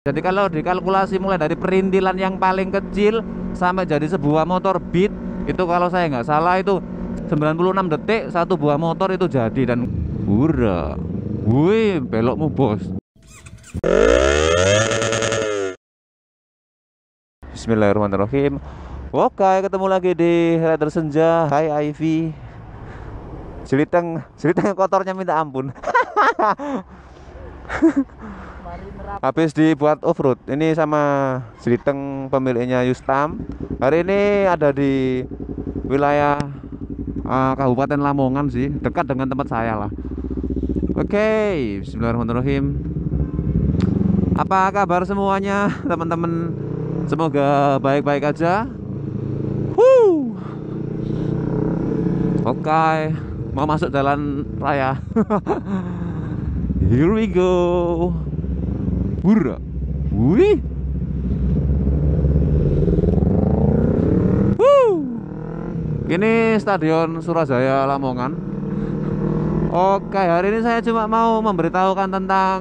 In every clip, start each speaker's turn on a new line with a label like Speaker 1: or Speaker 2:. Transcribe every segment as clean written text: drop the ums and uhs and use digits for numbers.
Speaker 1: Jadi kalau dikalkulasi mulai dari perintilan yang paling kecil sampai jadi sebuah motor Beat, itu kalau saya nggak salah itu 96 detik satu buah motor itu jadi. Dan hura, wih belokmu bos. Bismillahirrahmanirrahim. Oke, ketemu lagi di Rider Senja. Hai Ivy. Jeliteng kotornya minta ampun. Habis dibuat off-road ini sama Jeliteng pemiliknya Yustam. Hari ini ada di wilayah Kabupaten Lamongan sih, dekat dengan tempat saya lah. Oke, bismillahirrahmanirrahim. Apa kabar semuanya teman-teman? Semoga baik-baik aja. Oke, mau masuk jalan raya. Here we go. Hurra. Wih. Ini Stadion Surajaya Lamongan. Oke, hari ini saya cuma mau memberitahukan tentang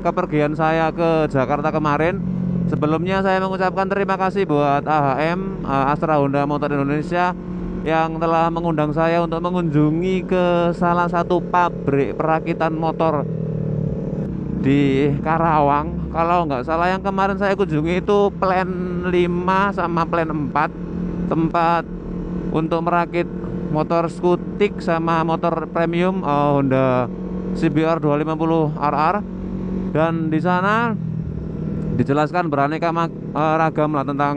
Speaker 1: kepergian saya ke Jakarta kemarin. Sebelumnya saya mengucapkan terima kasih buat AHM, Astra Honda Motor Indonesia, yang telah mengundang saya untuk mengunjungi ke salah satu pabrik perakitan motor di Karawang. Kalau nggak salah yang kemarin saya kunjungi itu Plan 5 sama Plan 4, tempat untuk merakit motor skutik sama motor premium Honda CBR 250 RR. Dan di sana dijelaskan beraneka ragam lah tentang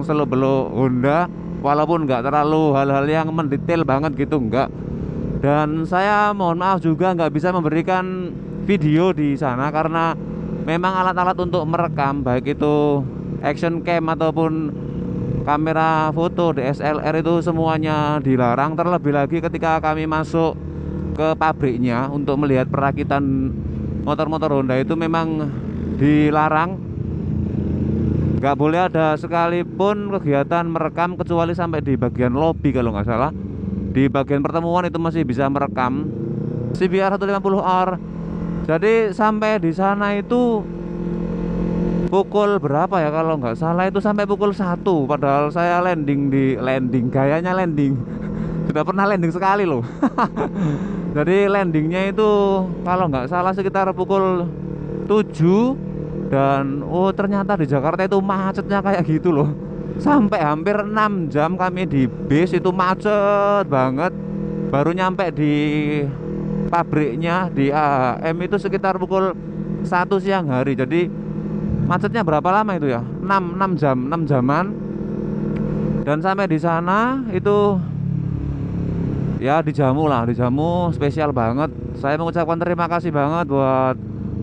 Speaker 1: seluk-beluk Honda, walaupun nggak terlalu hal-hal yang mendetail banget gitu, enggak. Dan saya mohon maaf juga nggak bisa memberikan video di sana karena memang alat-alat untuk merekam, baik itu action cam ataupun kamera foto DSLR, itu semuanya dilarang. Terlebih lagi ketika kami masuk ke pabriknya untuk melihat perakitan motor-motor Honda itu memang dilarang. Nggak boleh ada sekalipun kegiatan merekam kecuali sampai di bagian lobby kalau nggak salah. Di bagian pertemuan itu masih bisa merekam CBR 150R. Jadi sampai di sana itu pukul berapa ya, kalau nggak salah itu sampai pukul 1. Padahal saya gayanya landing sudah pernah landing sekali loh. Jadi landingnya itu kalau nggak salah sekitar pukul 7. Dan ternyata di Jakarta itu macetnya kayak gitu loh. Sampai hampir 6 jam kami di bis, itu macet banget. Baru nyampe di pabriknya di AM itu sekitar pukul 1 siang hari. Jadi macetnya berapa lama itu ya? 6 jam, 6 jaman. Dan sampai di sana itu ya dijamu spesial banget. Saya mengucapkan terima kasih banget buat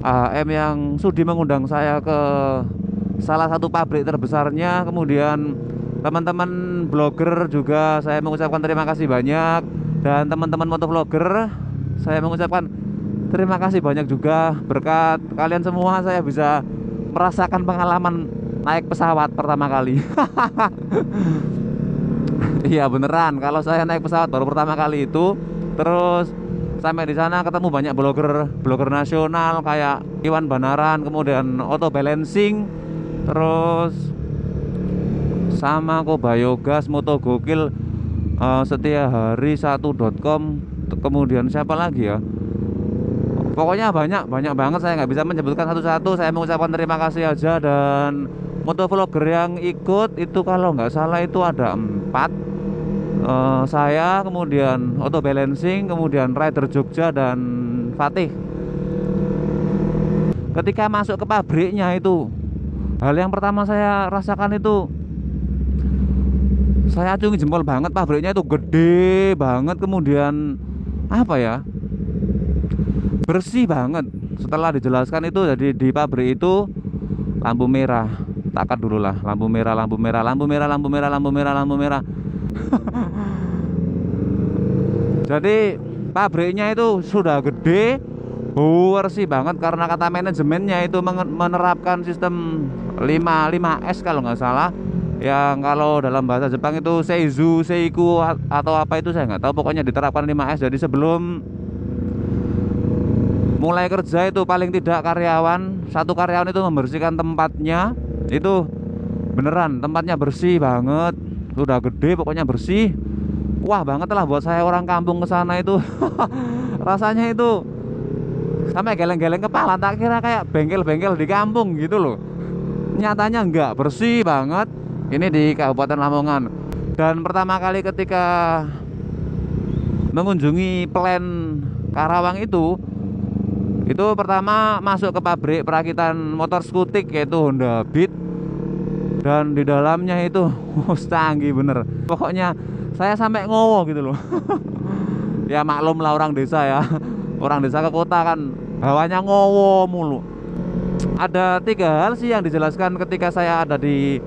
Speaker 1: AM yang sudi mengundang saya ke salah satu pabrik terbesarnya. Kemudian teman-teman blogger juga saya mengucapkan terima kasih banyak. Dan teman-teman motovlogger saya mengucapkan terima kasih banyak juga. Berkat kalian semua saya bisa merasakan pengalaman naik pesawat pertama kali. Iya beneran, kalau saya naik pesawat baru pertama kali itu. Terus sampai di sana ketemu banyak blogger nasional kayak Iwan Banaran, kemudian Auto Balancing, terus sama Kobayogas, Moto Gokil, Setia Hari 1.com, kemudian siapa lagi ya, pokoknya banyak banget, saya nggak bisa menyebutkan satu-satu. Saya mengucapkan terima kasih aja. Dan motovlogger yang ikut itu kalau nggak salah itu ada 4. Saya, kemudian Auto Balancing, kemudian Rider Jogja, dan Fatih. Ketika masuk ke pabriknya itu, hal yang pertama saya rasakan itu, saya acungi jempol banget. Pabriknya itu gede banget, kemudian apa ya, bersih banget. Setelah dijelaskan itu, jadi di pabrik itu lampu merah, takat dulu lah, lampu merah. Jadi pabriknya itu sudah gede, bersih banget karena kata manajemennya itu menerapkan sistem 5S kalau nggak salah. Yang kalau dalam bahasa Jepang itu Seiku atau apa itu saya nggak tahu, pokoknya diterapkan 5S. Jadi sebelum mulai kerja itu paling tidak satu karyawan itu membersihkan tempatnya. Itu beneran tempatnya bersih banget, sudah gede pokoknya bersih. Wah banget lah buat saya orang kampung ke sana itu. Rasanya itu sampai geleng-geleng kepala, tak kira kayak bengkel-bengkel di kampung gitu loh. Nyatanya enggak, bersih banget. Ini di Kabupaten Lamongan. Dan pertama kali ketika mengunjungi Plen Karawang itu pertama masuk ke pabrik perakitan motor skutik yaitu Honda Beat. Dan di dalamnya itu canggih bener. Pokoknya saya sampai ngowo gitu loh. Ya maklum lah orang desa ya. Orang desa ke kota kan hawanya ngowo mulu. Ada 3 hal sih yang dijelaskan ketika saya ada di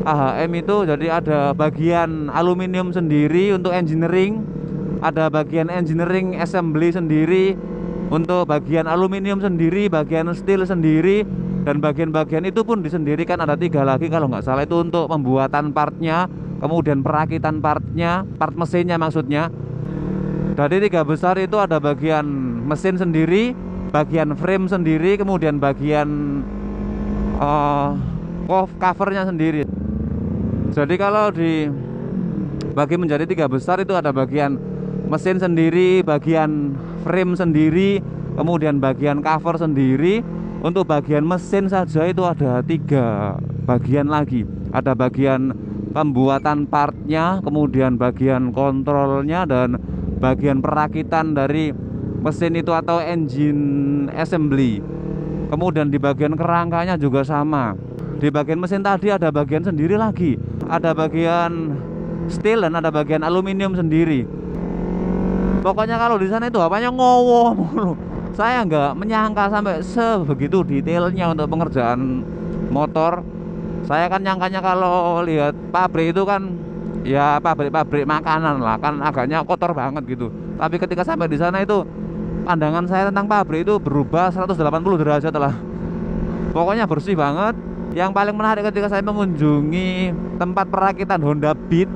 Speaker 1: AHM itu. Jadi ada bagian aluminium sendiri untuk engineering, ada bagian engineering assembly sendiri untuk bagian aluminium sendiri, bagian steel sendiri, dan bagian-bagian itu pun disendirikan ada 3 lagi kalau nggak salah, itu untuk pembuatan partnya, kemudian perakitan partnya, part mesinnya maksudnya. Dari 3 besar itu ada bagian mesin sendiri, bagian frame sendiri, kemudian bagian covernya sendiri. Jadi kalau dibagi menjadi 3 besar itu ada bagian mesin sendiri, bagian frame sendiri, kemudian bagian cover sendiri. Untuk bagian mesin saja itu ada 3 bagian lagi. Ada bagian pembuatan partnya, kemudian bagian kontrolnya, dan bagian perakitan dari mesin itu atau engine assembly. Kemudian di bagian kerangkanya juga sama. Di bagian mesin tadi ada bagian sendiri lagi. Ada bagian steel dan ada bagian aluminium sendiri. Pokoknya kalau di sana itu apanya ngowo mulu. Saya nggak menyangka sampai sebegitu detailnya untuk pengerjaan motor. Saya kan nyangkanya kalau lihat pabrik itu kan ya pabrik makanan lah, kan agaknya kotor banget gitu. Tapi ketika sampai di sana itu pandangan saya tentang pabrik itu berubah 180 derajat lah. Pokoknya bersih banget. Yang paling menarik ketika saya mengunjungi tempat perakitan Honda Beat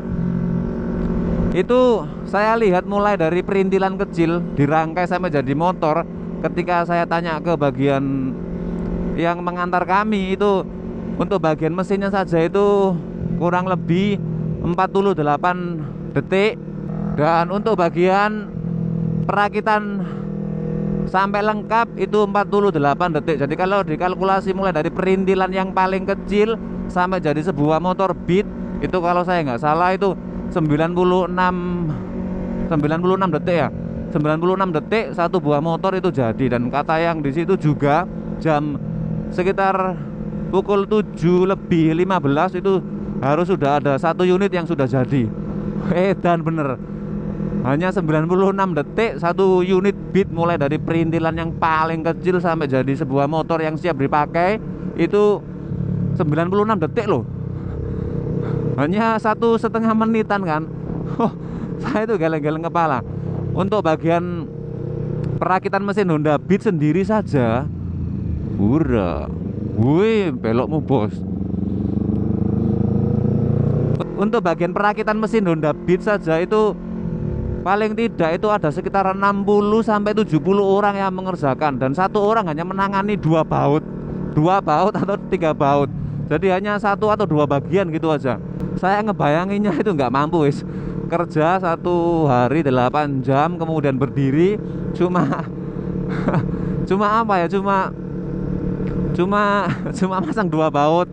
Speaker 1: itu, saya lihat mulai dari perintilan kecil dirangkai sampai jadi motor. Ketika saya tanya ke bagian yang mengantar kami itu, untuk bagian mesinnya saja itu kurang lebih 48 detik. Dan untuk bagian perakitan sampai lengkap itu 48 detik. Jadi kalau dikalkulasi mulai dari perintilan yang paling kecil sampai jadi sebuah motor Beat, itu kalau saya nggak salah itu 96 detik ya. 96 detik satu buah motor itu jadi. Dan kata yang di situ juga jam sekitar pukul 7:15 itu harus sudah ada 1 unit yang sudah jadi. Dan bener, hanya 96 detik 1 unit Beat mulai dari perintilan yang paling kecil sampai jadi sebuah motor yang siap dipakai itu 96 detik loh. Hanya 1,5 menitan kan. Saya itu geleng-geleng kepala. Untuk bagian perakitan mesin Honda Beat sendiri saja, wih, belokmu bos. Untuk bagian perakitan mesin Honda Beat saja itu paling tidak itu ada sekitar 60 sampai 70 orang yang mengerjakan, dan 1 orang hanya menangani 2 baut atau 3 baut. Jadi hanya 1 atau 2 bagian gitu aja. Saya ngebayanginnya itu nggak mampu wis. Kerja 1 hari 8 jam kemudian berdiri cuma apa ya, cuma masang 2 baut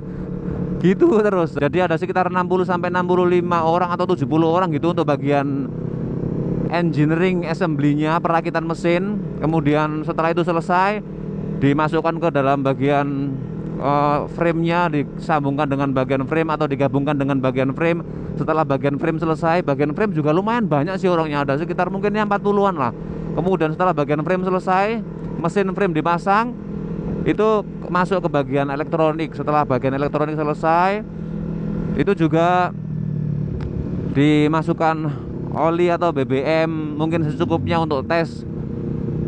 Speaker 1: gitu terus. Jadi ada sekitar 60 sampai 65 orang atau 70 orang gitu untuk bagian engineering assembly-nya, perakitan mesin. Kemudian setelah itu selesai, dimasukkan ke dalam bagian frame-nya, disambungkan dengan bagian frame atau digabungkan dengan bagian frame. Setelah bagian frame selesai, bagian frame juga lumayan banyak sih orangnya, ada sekitar mungkin 40-an lah. Kemudian setelah bagian frame selesai, mesin frame dipasang, itu masuk ke bagian elektronik. Setelah bagian elektronik selesai, itu juga dimasukkan oli atau BBM mungkin secukupnya untuk tes.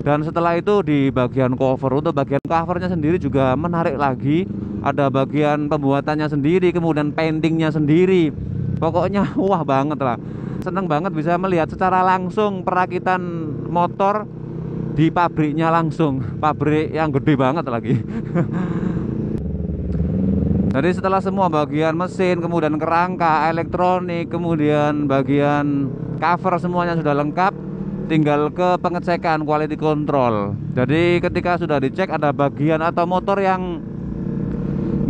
Speaker 1: Dan setelah itu di bagian cover, untuk bagian covernya sendiri juga menarik lagi. Ada bagian pembuatannya sendiri, kemudian paintingnya sendiri. Pokoknya wah banget lah. Seneng banget bisa melihat secara langsung perakitan motor di pabriknya langsung, pabrik yang gede banget lagi. Jadi setelah semua bagian mesin, kemudian kerangka, elektronik, kemudian bagian cover semuanya sudah lengkap, tinggal ke pengecekan quality control. Jadi ketika sudah dicek ada bagian atau motor yang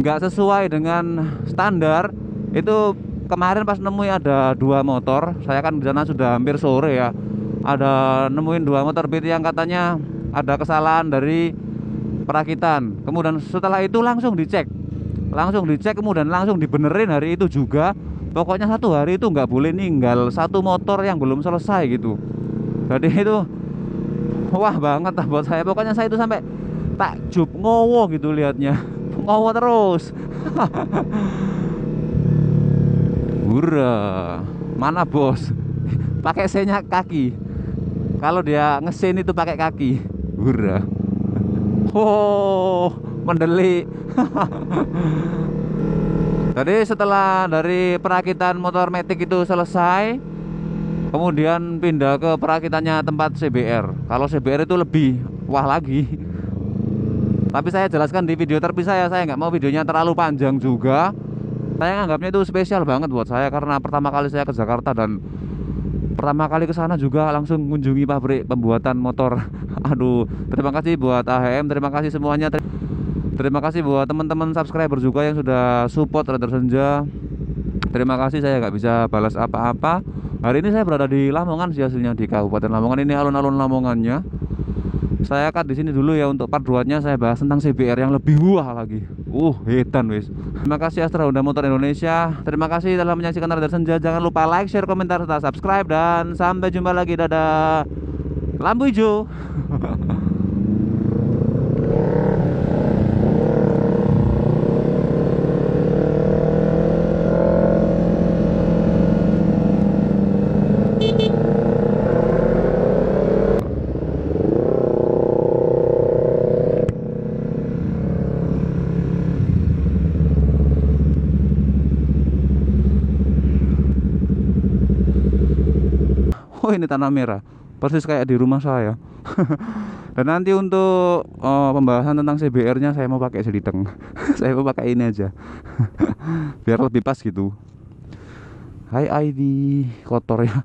Speaker 1: nggak sesuai dengan standar, itu kemarin pas nemuin ada 2 motor. Saya kan di sana sudah hampir sore ya. Ada nemuin 2 motor BT yang katanya ada kesalahan dari perakitan. Kemudian setelah itu langsung dicek, kemudian langsung dibenerin hari itu juga. Pokoknya 1 hari itu nggak boleh ninggal 1 motor yang belum selesai gitu. Jadi itu wah banget lah buat saya. Pokoknya saya itu sampai takjub, ngowo gitu liatnya. Ngowo terus. Hurra, mana bos? Pakai senyak kaki. Kalau dia ngesin itu pakai kaki. Hurra. Oh, mendelik. Jadi setelah dari perakitan motor Matic itu selesai, kemudian pindah ke perakitannya tempat CBR. Kalau CBR itu lebih wah lagi. Tapi saya jelaskan di video terpisah ya, saya nggak mau videonya terlalu panjang juga. Saya anggapnya itu spesial banget buat saya karena pertama kali saya ke Jakarta dan pertama kali ke sana juga langsung mengunjungi pabrik pembuatan motor. Aduh, terima kasih buat AHM, terima kasih semuanya. Terima kasih buat teman-teman subscriber juga yang sudah support Rider Senja. Terima kasih, saya nggak bisa balas apa-apa. Hari ini saya berada di Lamongan sih hasilnya, di Kabupaten Lamongan. Ini alun-alun Lamongannya. Saya cut di sini dulu ya, untuk part 2-nya saya bahas tentang CBR yang lebih wah lagi. Edan wis. Terima kasih Astra Honda Motor Indonesia. Terima kasih telah menyaksikan Rider Senja. Jangan lupa like, share, komentar, serta subscribe, dan sampai jumpa lagi. Dadah. Lampu hijau. Oh, ini tanah merah, persis kayak di rumah saya. Dan nanti untuk pembahasan tentang CBR-nya saya mau pakai seliteng. Saya mau pakai ini aja. Biar lebih pas gitu. Hai ID kotor ya.